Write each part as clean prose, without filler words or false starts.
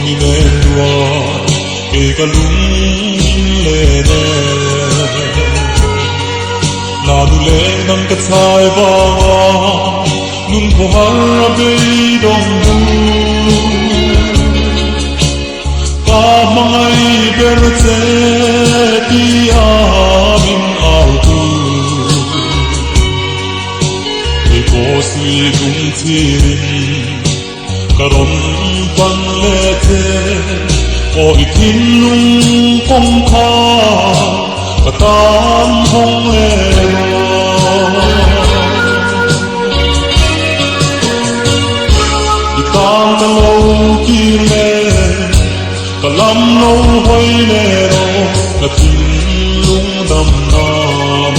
ni nen dua ke kalung le ne na du le nang ka chai ba nun ko har be dong du ka mai ber che ti a min au tu ke ko sui dung chi karon pan le te oi tin lung kong kha katam hong le di tam ka lo ki le ka lam lo hoi le ro ka tin lung dam nam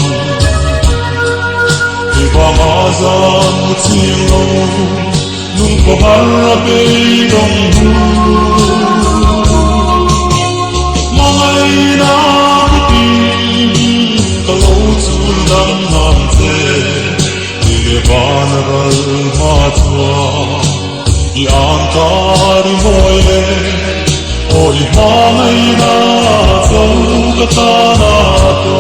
di ba ma zan chi lo nun ko har be dong du mai na ti ka lo chu dam nam te ni le ban ral ma chua i an ka ri moi le oi mai na so ka ta na to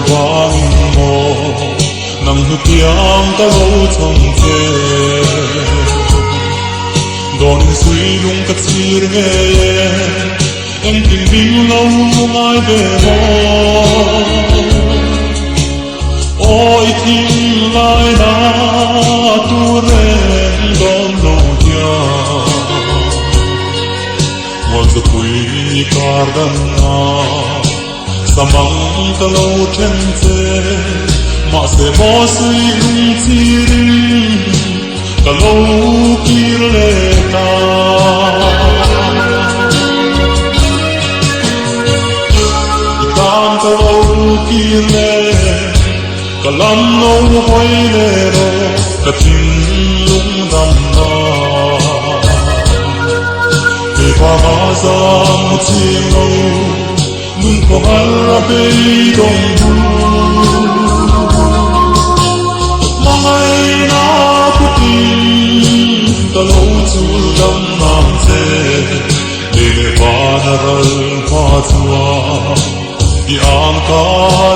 vang mo nang hu tiang ka lo chong che don sui lung ka chir nge em tin bing lo mai be mo oi tin lai na tu ren don lo ya mo zu kui kar dan na samang ka lo chen che ma se mo sui lung chi rin ka lo kir le ta itam ka lo kir le ka lam lo hoi le ro ka tin lung dam na te pa ma sam chi lo nun ko har be dong du mai na ku tin ka lo chu dam nam che le ba na ral pa chua i an ka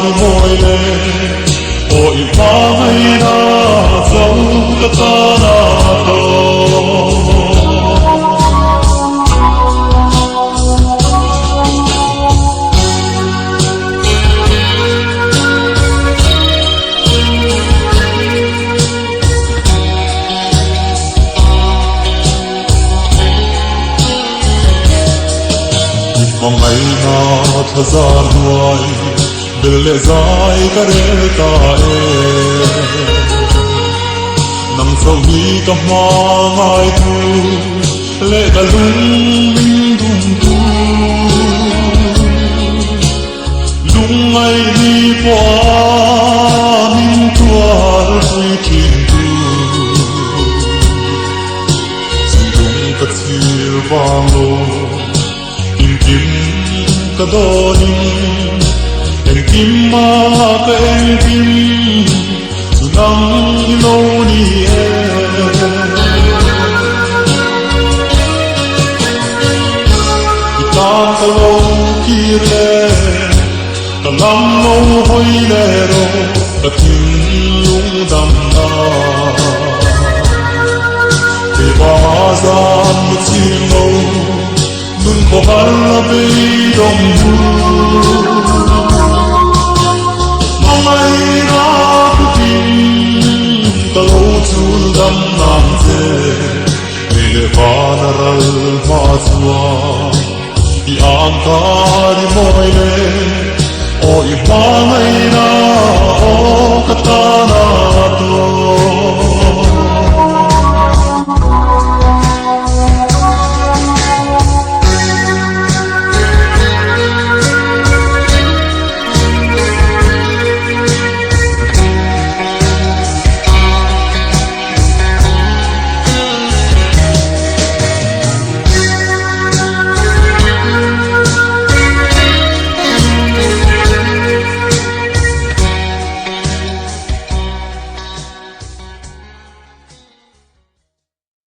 ri moi le oi pa mai na zau ka ta na to mong ngày na thơ gian hoài bel lệ dài cả rê ta e nang sâu đi cả hoa ngai thu lệ cả lung minh đung tu lung ngày đi qua minh tua suy thiên tu suy lung cả chiều vang lô kim ka donin en kim ma ka en kim sunang ilo ni e itam ka lo kir le ka lam lo hoi le ro ka tin lung dam na te ba zan mu chi lo nun ko har be dong du mai na ku tin ka lo chu dam nam che le ba na ral ma chua i an ka ri moi le oi pa mai na o ka ta na